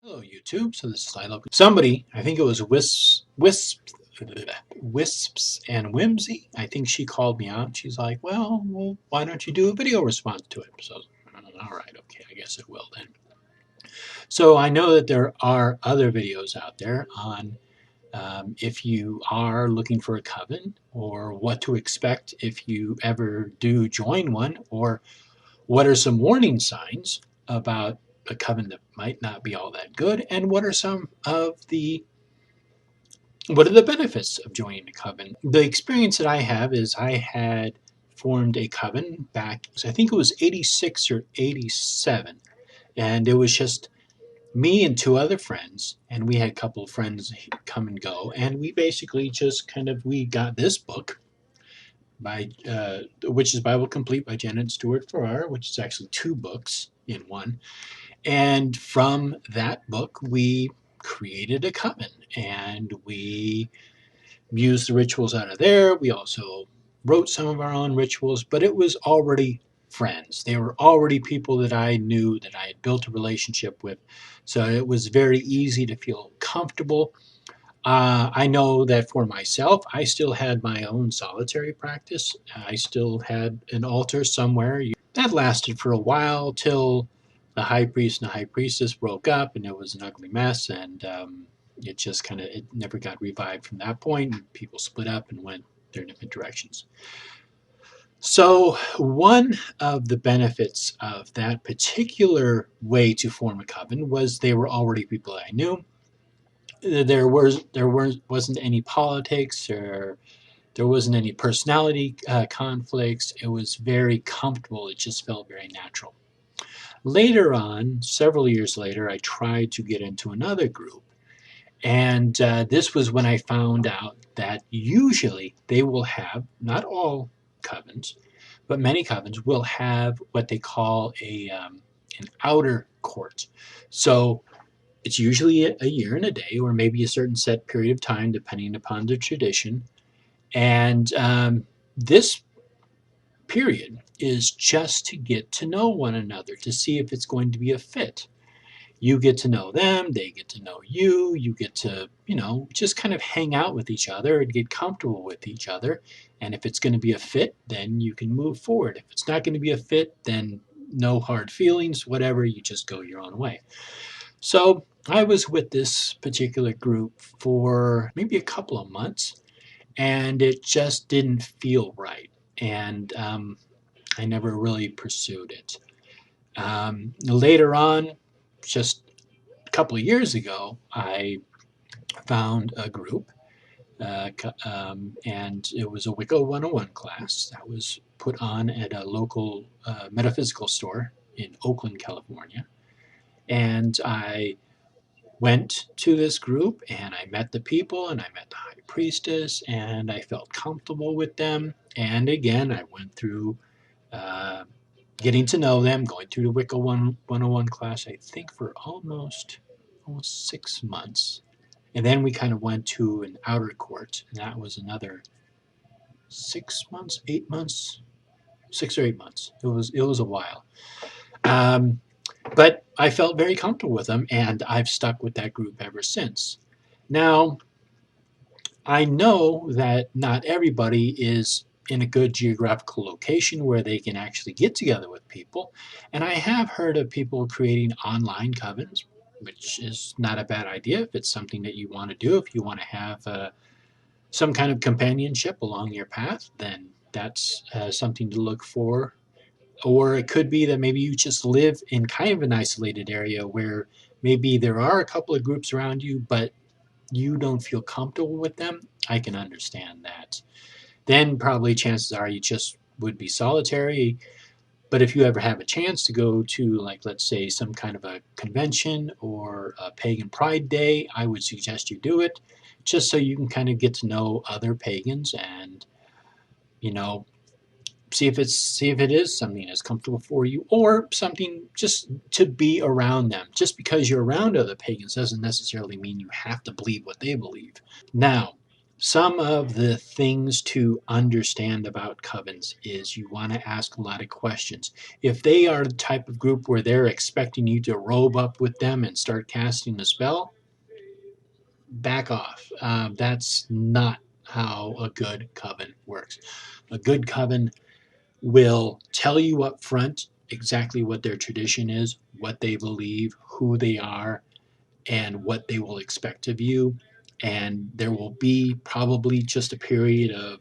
Hello, YouTube. So this is Lilo. Somebody, I think it was Wisps and Whimsy. I think she called me out. She's like, well, why don't you do a video response to it? So, all right, okay, I guess it will then. So I know that there are other videos out there on if you are looking for a coven, or what to expect if you ever do join one, or what are some warning signs about a coven that might not be all that good, and what are the benefits of joining a coven? The experience that I have is I had formed a coven back, I think it was 86 or 87, and it was just me and two other friends, and we had a couple of friends come and go, and we basically just we got this book by which is Bible Complete by Janet Stewart Farrar, which is actually two books in one. And from that book, we created a coven, and we used the rituals out of there. We also wrote some of our own rituals, but it was already friends. They were already people that I knew, that I had built a relationship with. So it was very easy to feel comfortable. I know that for myself, I still had my own solitary practice. I still had an altar somewhere. That lasted for a while till the high priest and the high priestess broke up, and it was an ugly mess, and it never got revived from that point. People split up and went their different directions. So one of the benefits of that particular way to form a coven was they were already people that I knew. Wasn't any politics, or there wasn't any personality conflicts. It was very comfortable. It just felt very natural. Later on, several years later, I tried to get into another group, and this was when I found out that usually they will have, not all covens, but many covens will have what they call an outer court. So it's usually a year and a day, or maybe a certain set period of time, depending upon the tradition. And this period is just to get to know one another, to see if it's going to be a fit. You get to know them, they get to know you, you get to, just kind of hang out with each other and get comfortable with each other. And if it's going to be a fit, then you can move forward. If it's not going to be a fit, then no hard feelings, whatever, you just go your own way. So I was with this particular group for maybe a couple of months, and it just didn't feel right. And I never really pursued it. Later on, just a couple of years ago, I found a group, and it was a Wicca 101 class that was put on at a local metaphysical store in Oakland, California. And I went to this group, and I met the people, and I met the high priestess, and I felt comfortable with them. And again, I went through getting to know them, going through the Wicca 101 class, I think for almost 6 months. And then we kind of went to an outer court, and that was another 6 months, 8 months, 6 or 8 months. It was a while. But I felt very comfortable with them, and I've stuck with that group ever since. Now, I know that not everybody is in a good geographical location where they can actually get together with people, and I have heard of people creating online covens, which is not a bad idea if it's something that you want to do. If you want to have some kind of companionship along your path, then that's something to look for. Or it could be that maybe you just live in kind of an isolated area where maybe there are a couple of groups around you, but you don't feel comfortable with them. I can understand that. Then probably chances are you just would be solitary. But if you ever have a chance to go to, like, let's say, some kind of a convention or a pagan pride day, I would suggest you do it, just so you can kind of get to know other pagans, and you know see if it is something that's comfortable for you, or something just to be around them. Just because you're around other pagans doesn't necessarily mean you have to believe what they believe. Now, Some of the things to understand about covens is you want to ask a lot of questions. If they are the type of group where they're expecting you to robe up with them and start casting the spell, back off. That's not how a good coven works. A good coven will tell you up front exactly what their tradition is, what they believe, who they are, and what they will expect of you. And there will be probably just a period of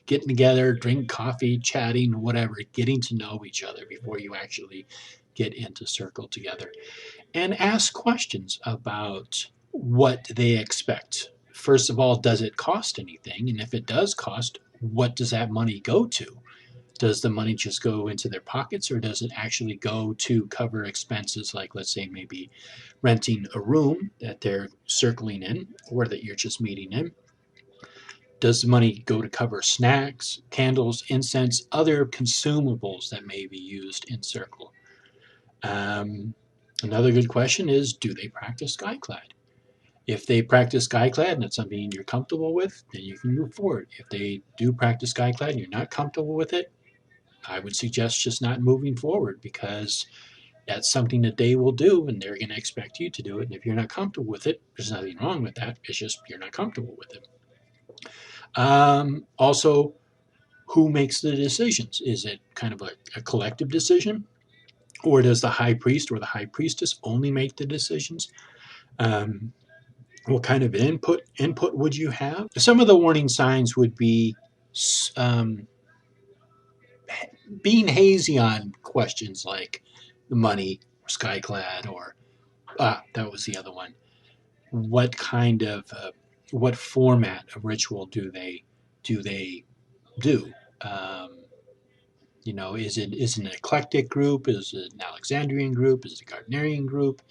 getting together, drink coffee, chatting, whatever, getting to know each other before you actually get into circle together. And ask questions about what they expect. First of all, does it cost anything? And if it does cost, what does that money go to? Does the money just go into their pockets, or does it actually go to cover expenses like, let's say, maybe renting a room that they're circling in or that you're just meeting in? Does the money go to cover snacks, candles, incense, other consumables that may be used in circle? Um, Another good question is, do they practice skyclad? If they practice skyclad and it's something you're comfortable with, then you can move forward. If they do practice skyclad and you're not comfortable with it, I would suggest just not moving forward, because that's something that they will do and they're going to expect you to do it. And if you're not comfortable with it, there's nothing wrong with that. It's just you're not comfortable with it. Also, who makes the decisions? Is it kind of a collective decision? Or does the high priest or the high priestess only make the decisions? Um, what kind of input would you have? Some of the warning signs would be um, being hazy on questions like the money, or skyclad, or that was the other one. What kind of what format of ritual do they do? Um, is it an eclectic group? Is it an Alexandrian group? Is it a Gardnerian group?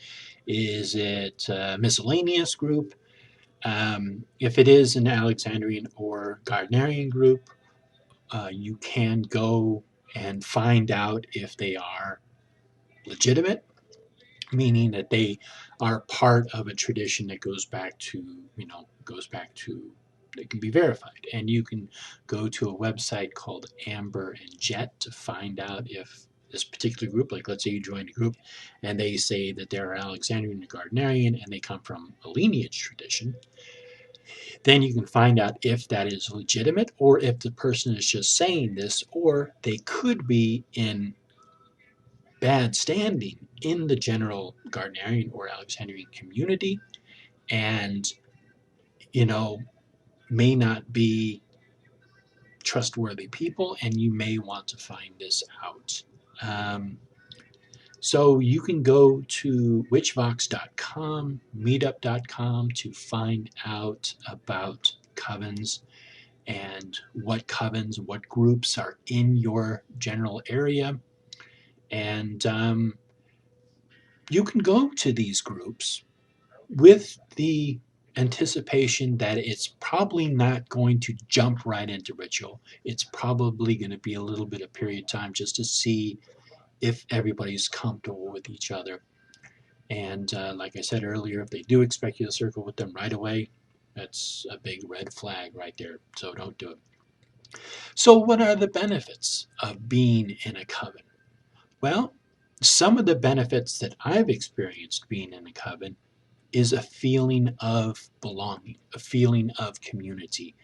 Is it a miscellaneous group? If it is an Alexandrian or Gardnerian group, you can go and find out if they are legitimate, meaning that they are part of a tradition that goes back to it can be verified. And you can go to a website called Amber and Jet to find out if this particular group, like let's say you join a group and they say that they're Alexandrian and Gardnerian and they come from a lineage tradition, then you can find out if that is legitimate or if the person is just saying this, or they could be in bad standing in the general Gardnerian or Alexandrian community, and you know may not be trustworthy people, and you may want to find this out. Um, so you can go to witchvox.com, meetup.com to find out about covens and what groups are in your general area. And you can go to these groups with the anticipation that it's probably not going to jump right into ritual. It's probably going to be a little bit of period of time just to see if everybody's comfortable with each other. And like I said earlier, if they do expect you to circle with them right away, that's a big red flag right there. So don't do it. So, what are the benefits of being in a coven? Well, some of the benefits that I've experienced being in a coven is a feeling of belonging, a feeling of community,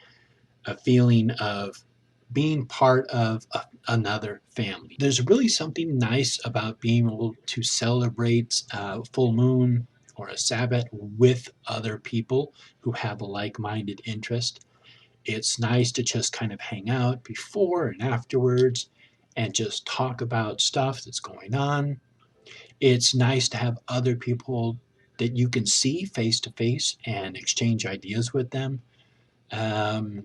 a feeling of being part of another family. There's really something nice about being able to celebrate a full moon or a Sabbath with other people who have a like minded interest. It's nice to just kind of hang out before and afterwards and just talk about stuff that's going on. It's nice to have other people that you can see face to face and exchange ideas with them. Um,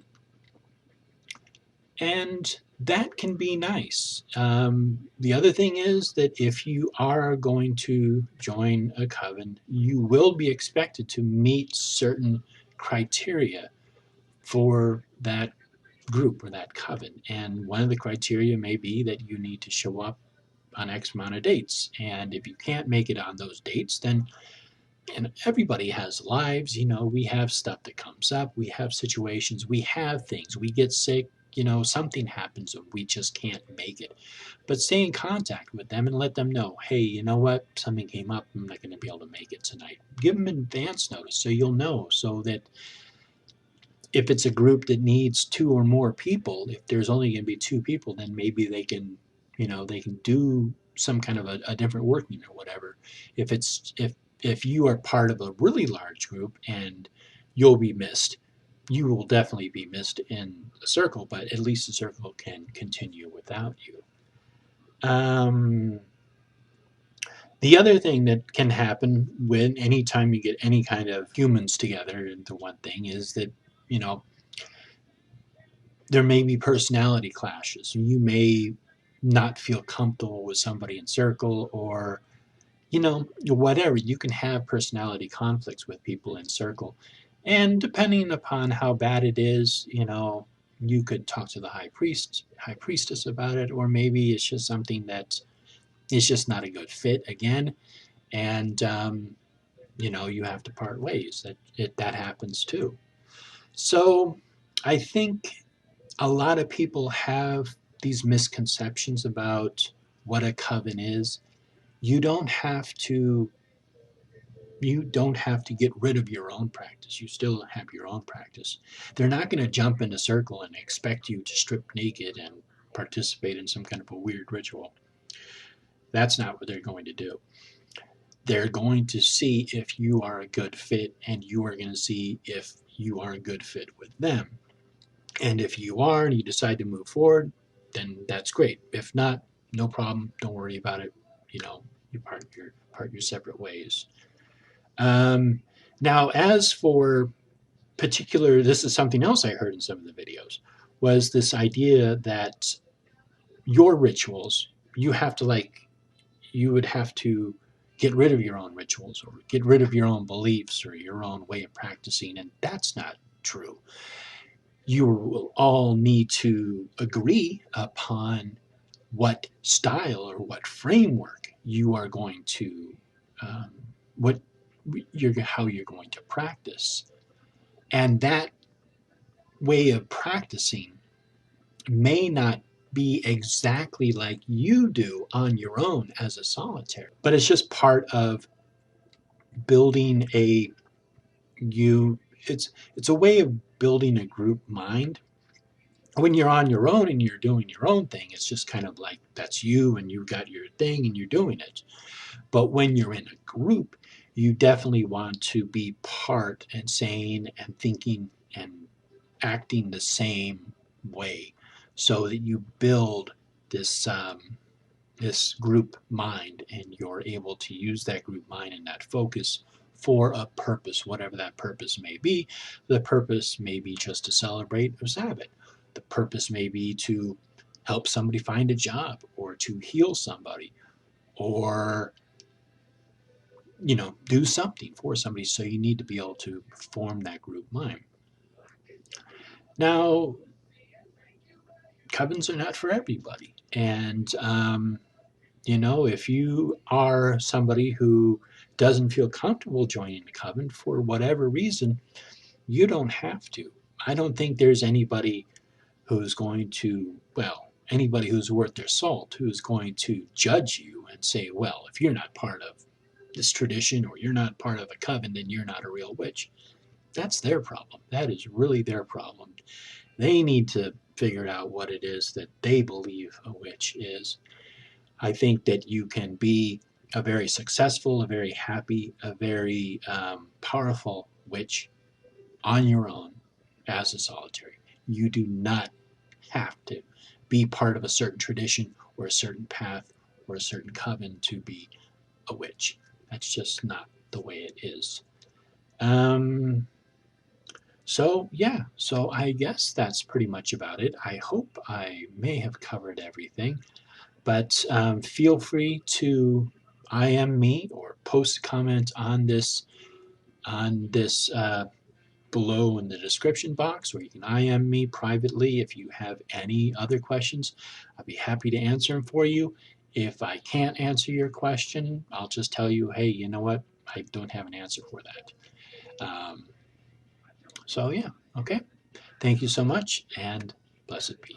and that can be nice. The other thing is that if you are going to join a coven, you will be expected to meet certain criteria for that group or that coven. And one of the criteria may be that you need to show up on X amount of dates. And if you can't make it on those dates, then and everybody has lives. You know, we have stuff that comes up, we have situations, we have things, we get sick, you know, something happens and we just can't make it. But stay in contact with them and let them know, hey, you know what, something came up, I'm not going to be able to make it tonight. Give them advance notice so you'll know, so that if it's a group that needs two or more people, if there's only going to be two people, then maybe they can, you know, they can do some kind of a different working or whatever. If you are part of a really large group and you'll be missed, you will definitely be missed in the circle, but at least the circle can continue without you. The other thing that can happen when anytime you get any kind of humans together into one thing is that, you know, there may be personality clashes. You may not feel comfortable with somebody in circle, or, you know, whatever. You can have personality conflicts with people in circle. And depending upon how bad it is, you know, you could talk to the high priestess about it, or maybe it's just something that is just not a good fit again. And, you know, you have to part ways. That happens too. So I think a lot of people have these misconceptions about what a coven is. You don't have to get rid of your own practice. You still have your own practice. They're not going to jump in a circle and expect you to strip naked and participate in some kind of a weird ritual. That's not what they're going to do. They're going to see if you are a good fit, and you are going to see if you are a good fit with them. And if you are and you decide to move forward, then that's great. If not, no problem. Don't worry about it. You know, you part your separate ways. Now, as for particular, this is something else I heard in some of the videos, was this idea that your rituals, you would have to get rid of your own rituals or get rid of your own beliefs or your own way of practicing, and that's not true. You will all need to agree upon what style or what framework you are going to, what how you're going to practice. And that way of practicing may not be exactly like you do on your own as a solitary, but it's just part of building it's a way of building a group mind. When you're on your own and you're doing your own thing, it's just kind of like that's you and you got your thing and you're doing it. But when you're in a group, you definitely want to be part and saying and thinking and acting the same way, so that you build this group mind, and you're able to use that group mind and that focus for a purpose, whatever that purpose may be. The purpose may be just to celebrate a Sabbath. The purpose may be to help somebody find a job, or to heal somebody, or, you know, do something for somebody. So you need to be able to form that group mind. Now, covens are not for everybody. And, you know, if you are somebody who doesn't feel comfortable joining the coven for whatever reason, you don't have to. I don't think there's anybody who's going to, well, anybody who's worth their salt, who's going to judge you and say, well, if you're not part of this tradition or you're not part of a coven, then you're not a real witch. That's their problem. That is really their problem. They need to figure out what it is that they believe a witch is. I think that you can be a very successful, a very happy, a very powerful witch on your own as a solitary. You do not have to be part of a certain tradition or a certain path or a certain coven to be a witch. That's just not the way it is. So I guess that's pretty much about it. I hope I may have covered everything, but feel free to IM me or post a comment on this below in the description box, or you can IM me privately if you have any other questions. I'd be happy to answer them for you. If I can't answer your question, I'll just tell you, hey, you know what? I don't have an answer for that. So yeah, okay. Thank you so much, and blessed be.